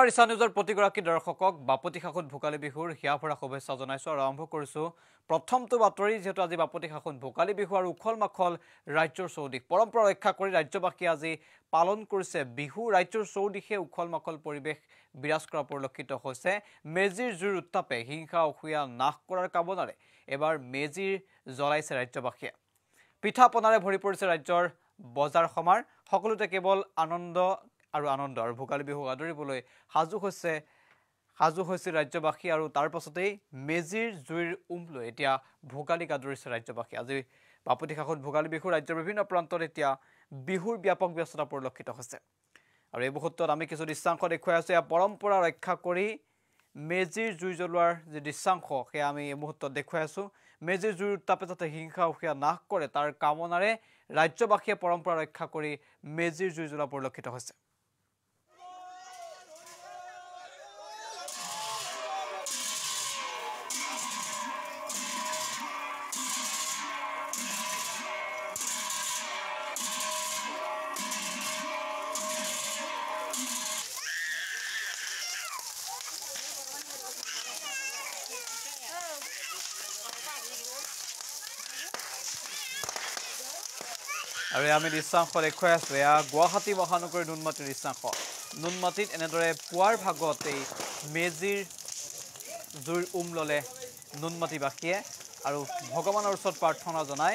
ইছান নিউজৰ প্ৰতিগৰাকী দৰ্শকক বাপতি সাহোন ভোগালী বিহুৰ হিয়াভৰা শুভেচ্ছা জনাইছো আৰু আৰম্ভ কৰিছো প্ৰথমটো বাতৰি যেহেতু আজি বাপতি সাহোন ভোগালী বিহু আৰু উখল মাখল ৰাজ্যৰ চৌদিশ পৰম্পৰা ৰক্ষা কৰি ৰাজ্যবাসী আজি পালন কৰিছে বিহু ৰাজ্যৰ চৌদিশে উখল মাখল পৰিৱেশ বিৰাজ কৰা পৰিলক্ষিত হৈছে মেজিৰ জুইৰ উত্তাপে হিংসা অসূয়া নাশ কৰাৰ কামনাৰে এবাৰ মেজিৰ জ্বলাইছে ৰাজ্যবাসীয়ে পিঠা পনাৰে ভৰি পৰিছে ৰাজ্যৰ বজাৰ সমাৰ সকলোতে কেৱল আনন্দ আৰু ভোগালী বিহু আদৰিবলৈ সাজু হৈছে ৰাজ্যবাসী আৰু তাৰ পাছতেই মেজিৰ জুইৰ লৈ এতিয়া ভোগালী আদৰিছে ৰাজ্যবাসী আজি বাপতি সাহোন ভোগালী বিহু ৰাজ্যৰ বিভিন্ন প্ৰান্তত এতিয়া বিহুৰ ব্যাপক ব্যস্ততা পৰিলক্ষিত হৈছে আৰু এই মুহূৰ্তত আমি কিছু দৃশ্যাংশ দেখুৱাই আছো এই পৰম্পৰা ৰক্ষা কৰি মেজিৰ জুই জ্বলোৱাৰ যে দৃশ্যাংশ সেয়া আমি এই মুহূৰ্তত দেখুৱাই আছো মেজিৰ জুইৰ উত্তাপে যাতে হিংসা অসূয়া নাশ কৰে তাৰ কামনাৰে ৰাজ্যবাসীয়ে পৰম্পৰা ৰক্ষা কৰি মেজিৰ জুই জ্বলোৱা পৰিলক্ষিত হৈছে আৰু আমি দৃশ্যাংশ দেখুৱাই আছো এয়া গুৱাহাটী মহানগৰীৰ নুনমাটিৰ দৃশ্যাংশ নুনমাটিত এনেদৰে পুৱাৰ ভাগত এই মেজিৰ জুইৰ ললে নুনমাটিবাসীয়ে আৰু ভগৱানৰ ওচৰত প্ৰাৰ্থনা জনাই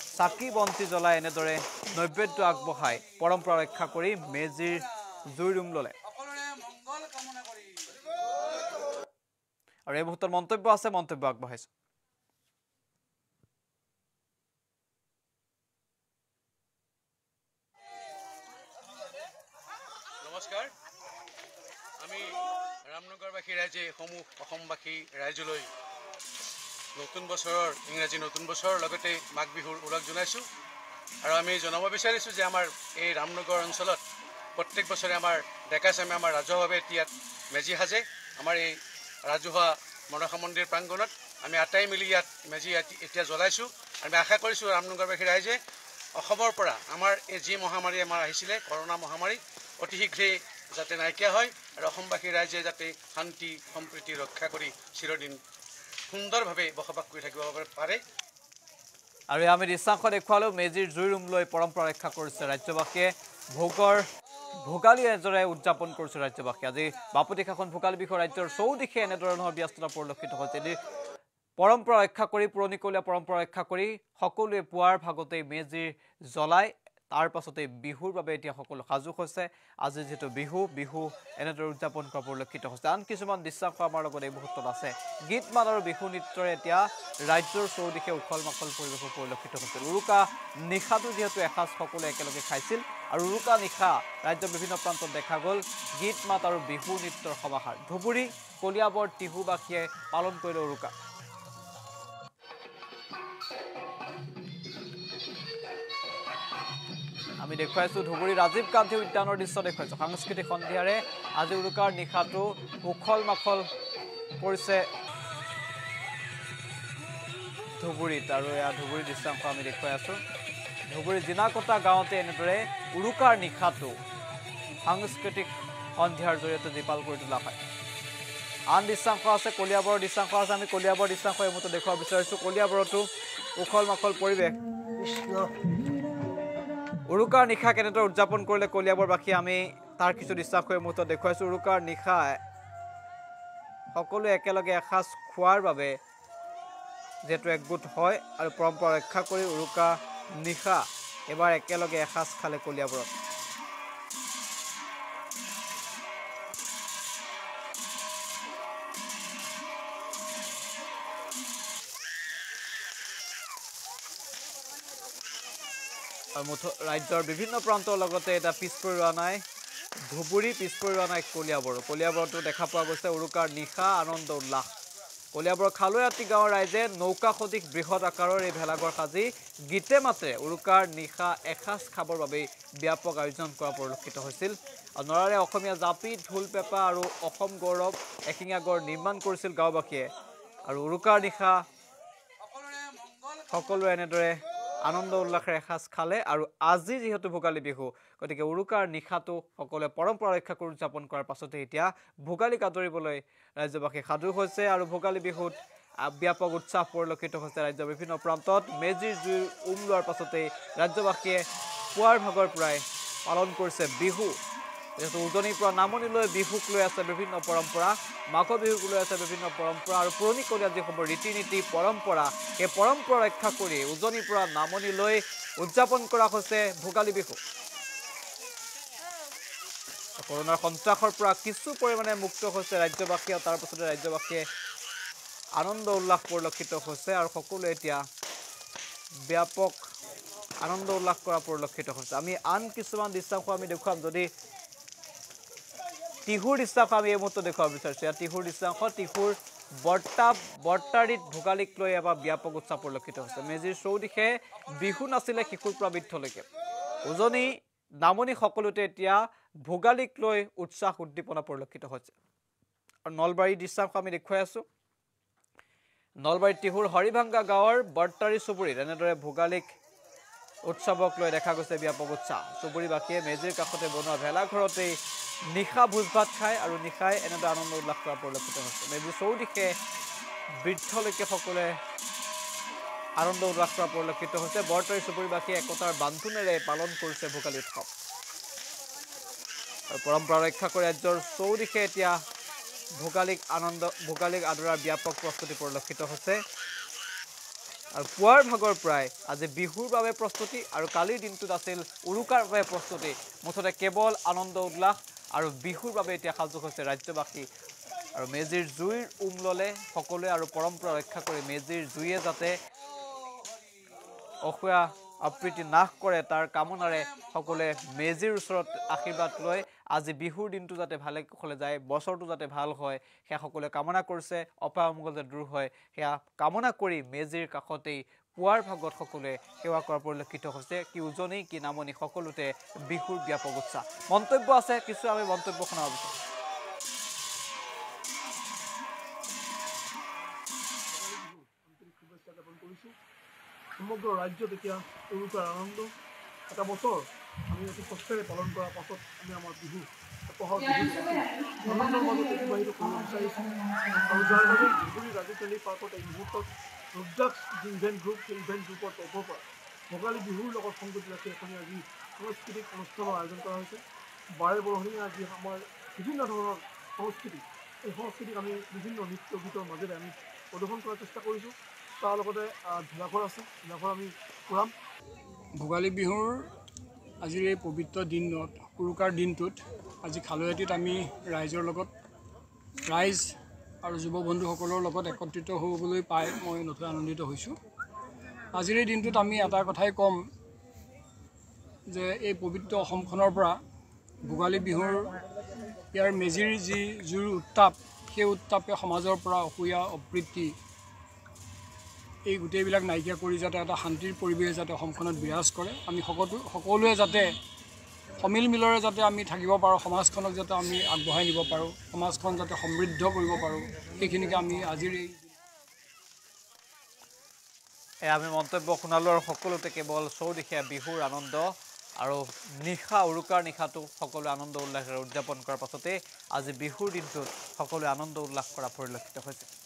চাকি বন্তি জ্বলাই এনেদৰে নৈবেদ্য আগবঢ়াই পৰম্পৰা ৰক্ষা কৰি মেজিৰ জুইৰ ললে আৰু এই মুহূৰ্তত মন্তব্য আছে মন্তব্য আগবঢ়াইছে নমস্কাৰ আমি ৰামনগৰবাসী ৰাইজে সমূহ অসমবাসী ৰাইজলৈ নতুন বছৰৰ ইংৰাজী নতুন বছৰৰ লগতে মাঘ বিহুৰ ওলগ জনাইছোঁ আৰু আমি জনাব বিচাৰিছোঁ যে আমাৰ এই ৰামনগৰ অঞ্চলত প্ৰত্যেক বছৰে আমাৰ ডেকাচামে আমাৰ ৰাজহুৱাভাৱে ইয়াত মেজি সাজে আমাৰ এই ৰাজহুৱা মনসা মন্দিৰ প্ৰাংগণত আমি আটাই মিলি ইয়াত মেজি এতিয়া জ্বলাইছোঁ আমি আশা কৰিছোঁ ৰামনগৰবাসী ৰাইজে অসমৰ পৰা আমাৰ এই যি মহামাৰী আমাৰ আহিছিলে কৰোনা মহামাৰী অতি শীঘ্ৰে যাতে নাইকিয়া হয় আৰু অসমবাসী ৰাইজে যাতে শান্তি সম্প্ৰীতি ৰক্ষা কৰি চিৰদিন সুন্দৰভাৱে বসবাস কৰি থাকিব পাৰে আৰু আমি দৃশ্যাংশ দেখুৱালো মেজিৰ জুইৰ লৈ পৰম্পৰা ৰক্ষা কৰিছে ৰাজ্যবাসীয়ে ভোগালী এজৰে উদযাপন কৰিছে ৰাজ্যবাসী আজি বাপতি সাহোন ভোগালী বিহু ৰাজ্যৰ চৌদিশে এনেধৰণৰ ব্যস্ততা পৰিলক্ষিত হৈছে পৰম্পৰা ৰক্ষা কৰি পুৰণিকলীয়া পৰম্পৰা ৰক্ষা কৰি সকলোৱে পুৱাৰ ভাগতে মেজিৰ জ্বলাই তাৰ পাছতে বিহুৰ বাবে এতিয়া সকলো সাজু হৈছে আজি যেটো বিহু এনেদৰে উদযাপন কৰা পৰিলক্ষিত হৈছে আন কিছুমান দৃশ্যাংশ আমাৰ লগত এই মুহূৰ্তত আছে গীত মান আৰু বিহু নৃত্যৰে এতিয়া ৰাজ্যৰ চৌদিশে উখল মাখল পৰিৱেশ পৰিলক্ষিত হৈছে উৰুকা নিশাটো যিহেতু এসাঁজ সকলোৱে একেলগে খাইছিল আৰু উৰুকা নিশা ৰাজ্যৰ বিভিন্ন প্ৰান্তত দেখা গ'ল গীত মাত আৰু বিহু নৃত্যৰ সমাহাৰ ধুবুৰী কলিয়াবৰ টিহুবাসীয়ে পালন কৰিলে উৰুকা আমি দেখুৱাইছো ধুবুৰী ৰাজীৱ গান্ধী উদ্যানৰ দৃশ্য দেখুৱাইছো সাংস্কৃতিক সন্ধিয়াৰে আজি উৰুকাৰ নিশাটো উখল মাখল কৰিছে ধুবুৰীত আৰু এয়া ধুবুৰী দৃশ্যাংশ আমি দেখুৱাই আছো ধুবুৰী জিনাকটা গাঁৱতে এনেদৰে উৰুকাৰ নিশাটো সাংস্কৃতিক সন্ধিয়াৰ জৰিয়তে জীপাল কৰি তোলা হয় আন দৃশ্যাংশ আছে কলিয়াবৰৰ দৃশ্যাংশ আছে আমি কলিয়াবৰ দৃশ্যাংশ এই মুহূৰ্তত দেখুৱাব বিচাৰিছো কলিয়াবৰতো উখল মাখল পৰিৱেশ কৃষ্ণ উৰুকাৰ নিশা কেনেদৰে উদযাপন কৰিলে কলিয়াবৰবাসী আমি তাৰ কিছু দৃশ্যাংশ এই মুহূৰ্তত দেখুৱাইছো উৰুকাৰ নিশা সকলোৱে একেলগে এসাঁজ খোৱাৰ বাবে যেটো একগোট হয় আৰু পৰম্পৰা ৰক্ষা কৰি উৰুকা নিশা এবাৰ একেলগে এসাঁজ খালে কলিয়াবৰত ৰাজ্যৰ বিভিন্ন প্ৰান্তৰ লগতে এটা পিছপৰি ৰোৱা নাই ধুবুৰী পিছপৰি ৰোৱা নাই কলিয়াবৰতো দেখা পোৱা গৈছে উৰুকাৰ নিশা আনন্দ উল্লাস কলিয়াবৰ খালৈয়াতি গাঁৱৰ ৰাইজে নৌকা সদৃশ বৃহৎ আকাৰৰ এই ভেলাঘৰ সাজি গীতে মাতে উৰুকাৰ নিশা এসাঁজ খাবৰ বাবে ব্যাপক আয়োজন কৰা পৰিলক্ষিত হৈছিল আৰু নৰাৰে অসমীয়া জাপি ঢোল পেঁপা আৰু অসম গৌৰৱ এশিঙীয়া গড় নিৰ্মাণ কৰিছিল গাঁওবাসীয়ে আৰু উৰুকাৰ নিশা সকলোৱে এনেদৰে আনন্দ উল্লাসেৰে এসাঁজ খালে আৰু আজি যেহেতু ভোগালী বিহু গতিকে উৰুকাৰ নিশাটো সকলোৱে পৰম্পৰা ৰক্ষা কৰি উদযাপন কৰাৰ পাছতে এতিয়া ভোগালীক আদৰিবলৈ ৰাজ্যবাসী সাজু হৈছে আৰু ভোগালী বিহুত ব্যাপক উৎসাহ পৰিলক্ষিত হৈছে ৰাজ্যৰ বিভিন্ন প্ৰান্তত মেজিৰ জুইৰ লোৱাৰ পাছতেই ৰাজ্যবাসীয়ে পুৱাৰ ভাগৰ পৰাই পালন কৰিছে বিহু যেহেতু উজনিৰ পৰা নামনিলৈ বিহুক লৈ আছে বিভিন্ন পৰম্পৰা মাঘৰ বিহুক লৈ আছে বিভিন্ন পৰম্পৰা আৰু পুৰণিকলীয়া যিসমূহ ৰীতি নীতি পৰম্পৰা সেই পৰম্পৰা ৰক্ষা কৰি উজনিৰ পৰা নামনিলৈ উদযাপন কৰা হৈছে ভোগালী বিহু কৰোনাৰ সন্ত্ৰাসৰ পৰা কিছু পৰিমাণে মুক্ত হৈছে ৰাজ্যবাসী আৰু তাৰ পাছতে ৰাজ্যবাসীয়ে আনন্দ উল্লাস পৰিলক্ষিত হৈছে আৰু সকলোৱে এতিয়া ব্যাপক আনন্দ উল্লাস কৰা পৰিলক্ষিত হৈছে আমি আন কিছুমান দৃশ্যাংশ আমি দেখুৱাম যদি টিহুৰ দৃশ্যাংশ আমি এই মুহূৰ্তত দেখুৱাব বিচাৰিছোঁ ইয়াত টিহুৰ দৃশ্যাংশ টিহুৰ বৰ্তাৰীত ভোগালীক লৈ এবাৰ ব্যাপক উৎসাহ পৰিলক্ষিত হৈছে মেজিৰ চৌদিশে বিহু নাছিলে শিশুৰ পৰা বৃদ্ধলৈকে উজনি নামনি সকলোতে এতিয়া ভোগালীক লৈ উৎসাহ উদ্দীপনা পৰিলক্ষিত হৈছে আৰু নলবাৰীৰ দৃশ্যাংশ আমি দেখুৱাই আছোঁ নলবাৰীৰ টিহুৰ হৰিভাঙ্গা গাঁৱৰ বৰ্তাৰী চুবুৰীত এনেদৰে ভোগালীক উৎসৱক লৈ দেখা গৈছে ব্যাপক উৎসাহ চুবুৰীবাসীয়ে মেজিৰ কাষতে বনোৱা ভেলাঘৰতেই নিশা ভোজ ভাত খায় আৰু নিশাই এনেদৰে আনন্দ উল্লাস কৰা পৰিলক্ষিত হৈছে মেজিৰ চৌদিশে বৃদ্ধলৈকে সকলোৱে আনন্দ উল্লাস কৰা পৰিলক্ষিত হৈছে বৰ্তাৰী চুবুৰীবাসীয়ে একতাৰ বান্ধোনেৰে পালন কৰিছে ভোগালী উৎসৱ আৰু পৰম্পৰা ৰক্ষা কৰি ৰাজ্যৰ চৌদিশে এতিয়া ভোগালীক আদৰাৰ ব্যাপক প্ৰস্তুতি পৰিলক্ষিত হৈছে আৰু পুৱাৰ ভাগৰ পৰাই আজি বিহুৰ বাবে প্ৰস্তুতি আৰু কালিৰ দিনটোত আছিল উৰুকাৰ বাবে প্ৰস্তুতি মুঠতে কেৱল আনন্দ উল্লাস আৰু বিহুৰ বাবে এতিয়া সাজু হৈছে ৰাজ্যবাসী আৰু মেজিৰ জুইৰ ললে সকলোৱে আৰু পৰম্পৰা ৰক্ষা কৰি মেজিৰ জুইয়ে যাতে অসূয়া অপ্ৰীতি নাশ কৰে তাৰ কামনাৰে সকলোৱে মেজিৰ ওচৰত আশীৰ্বাদ লৈ আজি বিহুৰ দিনটো যাতে ভালে কুশলে যায় বছৰটো যাতে ভাল হয় সেয়া সকলোৱে কামনা কৰিছে অপায় অমংগল যাতে দূৰ হয় সেয়া কামনা কৰি মেজিৰ কাষতেই পুৱাৰ ভাগত সকলোৱে সেৱা কৰা পৰিলক্ষিত হৈছে কি উজনি কি নামনি সকলোতে বিহুৰ ব্যাপক উৎসাহ মন্তব্য আছে কিছু আমি মন্তব্য শুনাব বিচাৰিম সমগ্ৰ ৰাজ্যত এতিয়া উৰুকাৰ আনন্দ এটা বছৰ আমি অতি কষ্টেৰে পালন কৰাৰ পাছত আমি আমাৰ বিহু উপহাৰ আনন্দৰ মাজত অতিবাহিত কৰিব বিচাৰিছোঁ আৰু যাৰ বাবে ধুবুৰী ৰাজধানী পাৰ্কত এই মুহূৰ্তত ৰুদ্ৰাক্ষ যি ইভেণ্ট গ্ৰুপ সেই ইভেণ্ট গ্ৰুপৰ তৰফৰ পৰা ভোগালী বিহুৰ লগত সংগতি ৰাখি এখনি আজি সাংস্কৃতিক অনুষ্ঠানৰ আয়োজন কৰা হৈছে বাৰে বৰহণীয়া আজি আমাৰ বিভিন্ন ধৰণৰ সংস্কৃতি এই সংস্কৃতিক আমি বিভিন্ন নৃত্য গীতৰ মাজেৰে আমি প্ৰদৰ্শন কৰাৰ চেষ্টা কৰিছোঁ তাৰ লগতে ভেলাঘৰ আছে ভেলাঘৰ আমি ফুৰাম ভোগালী বিহুৰ আজিৰ এই পবিত্ৰ দিনত উৰুকাৰ দিনটোত আজি খালুৱাটিত আমি ৰাইজৰ লগত ৰাইজ আৰু যুৱ বন্ধুসকলৰ লগত একত্ৰিত হ'বলৈ পাই মই নথৈ আনন্দিত হৈছোঁ আজিৰ এই দিনটোত আমি এটা কথাই ক'ম যে এই পবিত্ৰ অসমখনৰ পৰা ভোগালী বিহুৰ ইয়াৰ মেজিৰ যি জুইৰ উত্তাপ সেই উত্তাপে সমাজৰ পৰা অসূয়া অপ্ৰীতি এই গোটেইবিলাক নাইকিয়া কৰি যাতে এটা শান্তিৰ পৰিৱেশ যাতে অসমখনত বিৰাজ কৰে আমি সকলোৱে যাতে সমিল মিলৰে যাতে আমি থাকিব পাৰোঁ সমাজখনক যাতে আমি আগবঢ়াই নিব পাৰোঁ সমাজখন যাতে সমৃদ্ধ কৰিব পাৰোঁ সেইখিনিকে আমি আজিৰ এই আমি মন্তব্য শুনালোঁ আৰু সকলোতে কেৱল চৌদিশে বিহুৰ আনন্দ আৰু নিশা উৰুকাৰ নিশাটো সকলোৱে আনন্দ উল্লাসেৰে উদযাপন কৰাৰ পাছতে আজি বিহুৰ দিনটোত সকলোৱে আনন্দ উল্লাস কৰা পৰিলক্ষিত হৈছে